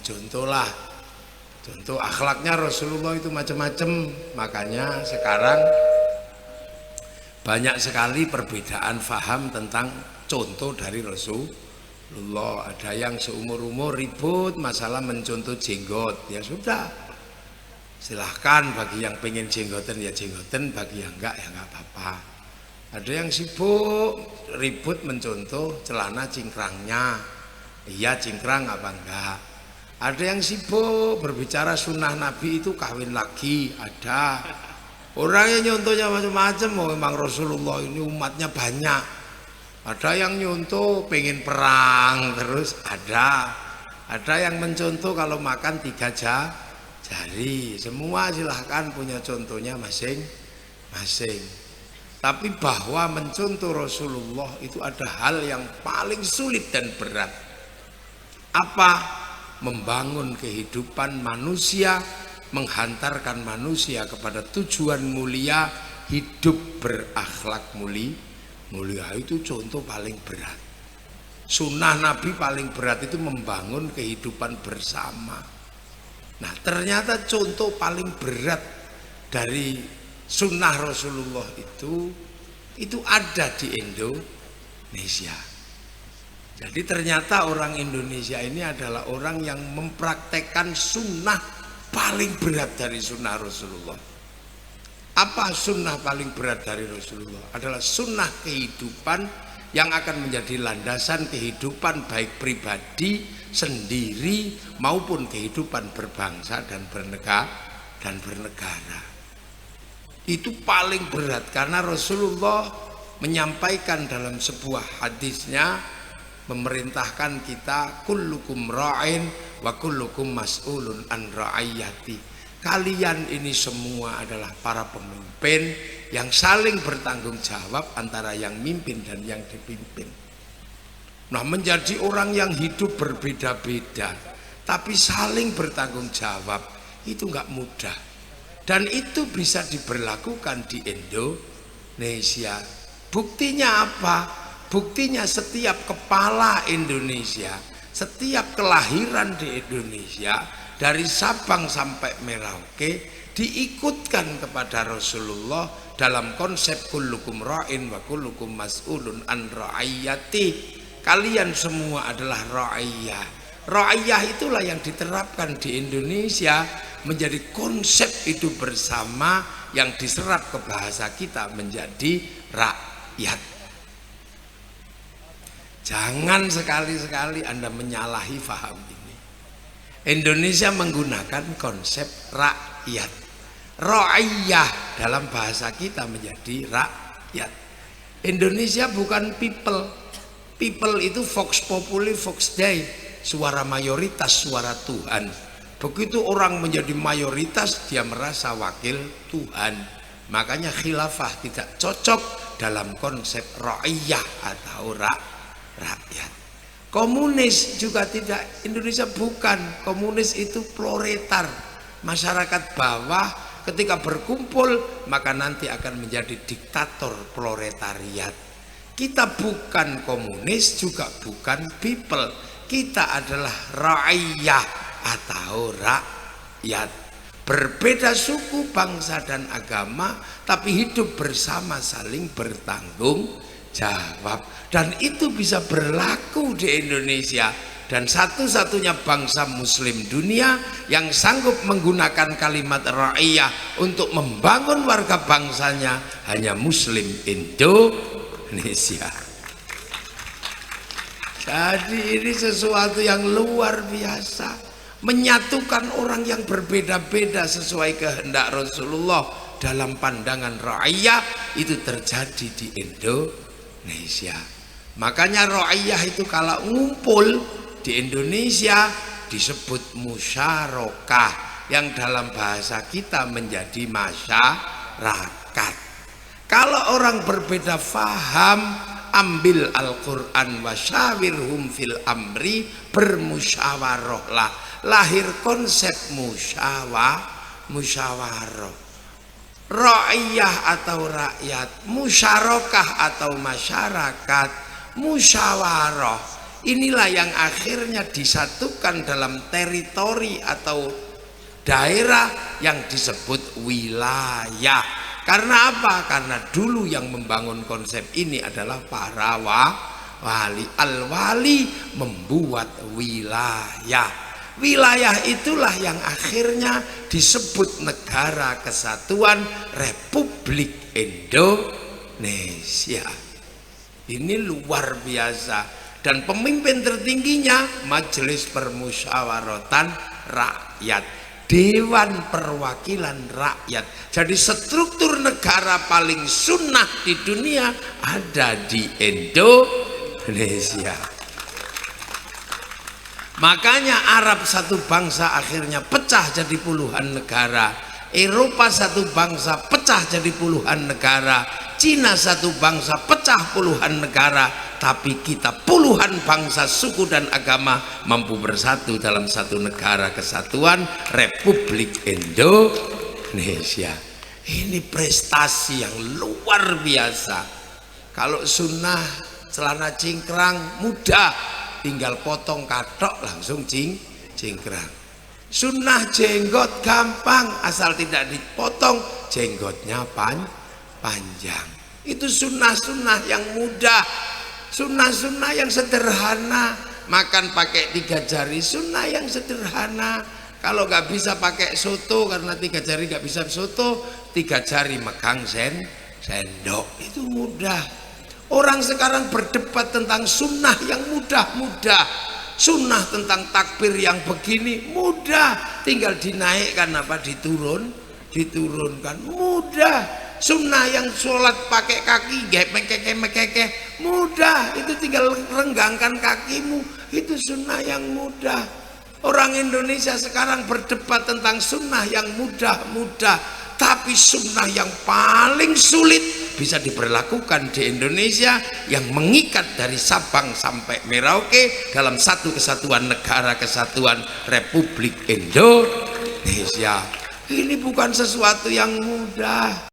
dicontohlah. Contoh akhlaknya Rasulullah itu macam-macam. Makanya sekarang banyak sekali perbedaan faham tentang contoh dari Rasulullah. Ada yang seumur-umur ribut masalah mencontoh jenggot. Ya sudah, silahkan, bagi yang pengen jenggoten ya jenggoten, bagi yang enggak ya enggak apa-apa. Ada yang sibuk ribut mencontoh celana cingkrangnya. Iya cingkrang apa enggak. Ada yang sibuk berbicara sunnah Nabi itu kawin lagi. Ada orang yang nyontohnya macam-macam. Memang Rasulullah ini umatnya banyak. Ada yang nyontoh pengen perang terus. Ada yang mencontoh kalau makan 3 jari. Semua silahkan punya contohnya masing-masing. Tapi bahwa mencontoh Rasulullah itu ada hal yang paling sulit dan berat. Apa? Membangun kehidupan manusia, menghantarkan manusia kepada tujuan mulia, hidup berakhlak mulia itu contoh paling berat. Sunnah Nabi paling berat itu membangun kehidupan bersama. Nah ternyata contoh paling berat dari sunnah Rasulullah itu ada di Indonesia. Jadi ternyata orang Indonesia ini adalah orang yang mempraktekkan sunnah paling berat dari sunnah Rasulullah. Apa sunnah paling berat dari Rasulullah? Adalah sunnah kehidupan yang akan menjadi landasan kehidupan baik pribadi, sendiri maupun kehidupan berbangsa dan bernegara. Itu paling berat karena Rasulullah menyampaikan dalam sebuah hadisnya, memerintahkan kita kullukum ra'in wa kullukum mas'ulun an ra'iyati. Kalian ini semua adalah para pemimpin yang saling bertanggung jawab antara yang mimpin dan yang dipimpin. Nah, menjadi orang yang hidup berbeda-beda tapi saling bertanggung jawab itu enggak mudah. Dan itu bisa diberlakukan di Indonesia. Buktinya apa? Buktinya setiap kepala Indonesia, setiap kelahiran di Indonesia dari Sabang sampai Merauke diikutkan kepada Rasulullah dalam konsep kullukum ra'in wa kullukum mas'ulun an ra'iyati. Kalian semua adalah ra'iyah. Ra'iyah itulah yang diterapkan di Indonesia menjadi konsep hidup bersama yang diserap ke bahasa kita menjadi rakyat. Jangan sekali-sekali Anda menyalahi faham ini. Indonesia menggunakan konsep rakyat. Ra'iyah dalam bahasa kita menjadi rakyat. Indonesia bukan people. People itu vox populi, vox dei, suara mayoritas, suara Tuhan. Begitu orang menjadi mayoritas, dia merasa wakil Tuhan. Makanya khilafah tidak cocok dalam konsep ra'iyah atau rakyat. Komunis juga tidak. Indonesia bukan. Komunis itu proletar, masyarakat bawah. Ketika berkumpul maka nanti akan menjadi diktator proletariat. Kita bukan komunis, juga bukan people. Kita adalah ra'iyah atau rakyat. Berbeda suku, bangsa dan agama, tapi hidup bersama saling bertanggung jawab. Dan itu bisa berlaku di Indonesia. Dan satu-satunya bangsa muslim dunia yang sanggup menggunakan kalimat ra'iyah untuk membangun warga bangsanya hanya muslim Indonesia. Jadi ini sesuatu yang luar biasa, menyatukan orang yang berbeda-beda sesuai kehendak Rasulullah dalam pandangan ra'iyah. Itu terjadi di Indonesia. Makanya ra'iyah itu kalau ngumpul di Indonesia disebut musyarakah, yang dalam bahasa kita menjadi masyarakat. Kalau orang berbeda faham, ambil Al-Quran wasyawirhum fil amri, bermusyawarahlah, lahir konsep musyawarah. Ra'iyah atau rakyat, musyarakah atau masyarakat, musyawarah. inilah yang akhirnya disatukan dalam teritori atau daerah yang disebut wilayah. Karena apa? Karena dulu yang membangun konsep ini adalah para wali. Al-wali membuat wilayah. Wilayah itulah yang akhirnya disebut Negara Kesatuan Republik Indonesia. Ini luar biasa. Dan pemimpin tertingginya Majelis Permusyawaratan Rakyat, Dewan Perwakilan Rakyat. Jadi struktur negara paling sunnah di dunia ada di Indonesia. Makanya Arab satu bangsa akhirnya pecah jadi puluhan negara, Eropa satu bangsa pecah jadi puluhan negara, Cina satu bangsa pecah puluhan negara, tapi kita puluhan bangsa, suku dan agama mampu bersatu dalam satu negara kesatuan Republik Indonesia. Ini prestasi yang luar biasa. Kalau sunnah celana cingkrang mudah, tinggal potong katok langsung cingkrang. Sunnah jenggot gampang, asal tidak dipotong jenggotnya panjang. Itu sunnah-sunnah yang mudah, sunnah-sunnah yang sederhana. Makan pakai 3 jari, sunnah yang sederhana. Kalau nggak bisa pakai soto karena 3 jari nggak bisa soto, 3 jari megang sendok, itu mudah. Orang sekarang berdebat tentang sunnah yang mudah-mudah, sunnah tentang takbir yang begini mudah, tinggal dinaikkan apa diturunkan mudah. Sunnah yang sholat pakai kaki mekeke mudah, itu tinggal renggangkan kakimu, itu sunnah yang mudah. Orang Indonesia sekarang berdebat tentang sunnah yang mudah-mudah, tapi sunnah yang paling sulit bisa diberlakukan di Indonesia, yang mengikat dari Sabang sampai Merauke dalam satu kesatuan Negara Kesatuan Republik Indonesia. Ini bukan sesuatu yang mudah.